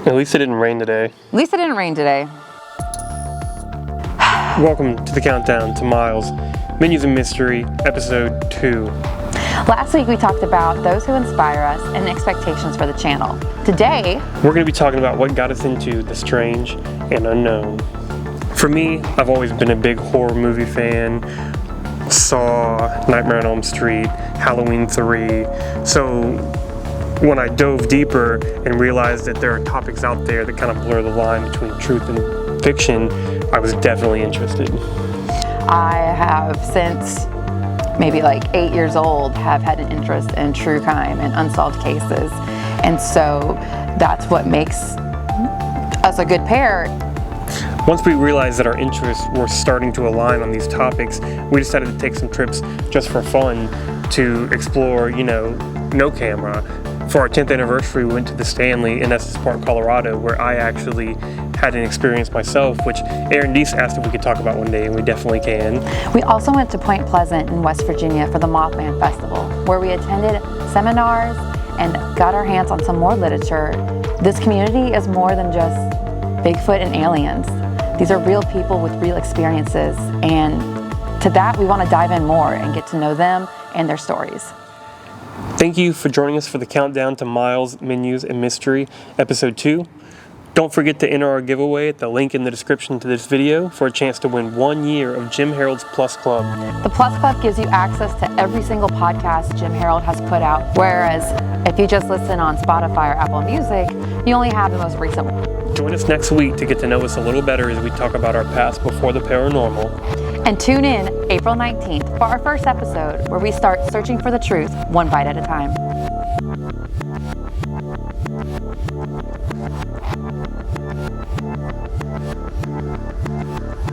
At least it didn't rain today. At least it didn't rain today. Welcome to the countdown to Miles, Menus and Mystery, Episode 2. Last week we talked about those who inspire us and expectations for the channel. Today, we're going to be talking about what got us into the strange and unknown. For me, I've always been a big horror movie fan. Saw Nightmare on Elm Street, Halloween 3. So when I dove deeper and realized that there are topics out there that kind of blur the line between truth and fiction, I was definitely interested. I have since maybe like 8 years old have had an interest in true crime and unsolved cases. And so that's what makes us a good pair. Once we realized that our interests were starting to align on these topics, we decided to take some trips just for fun to explore, no camera. For our 10th anniversary, we went to the Stanley in Estes Park, Colorado, where I actually had an experience myself, which Aaron Deese asked if we could talk about one day, and we definitely can. We also went to Point Pleasant in West Virginia for the Mothman Festival, where we attended seminars and got our hands on some more literature. This community is more than just Bigfoot and aliens. These are real people with real experiences, and to that we want to dive in more and get to know them and their stories. Thank you for joining us for the countdown to Miles, Menus, and Mystery, Episode 2. Don't forget to enter our giveaway at the link in the description to this video for a chance to win 1 year of Jim Harold's Plus Club. The Plus Club gives you access to every single podcast Jim Harold has put out, whereas if you just listen on Spotify or Apple Music, you only have the most recent one. Join us next week to get to know us a little better as we talk about our past before the paranormal. And tune in April 19th for our first episode, where we start searching for the truth one bite at a time.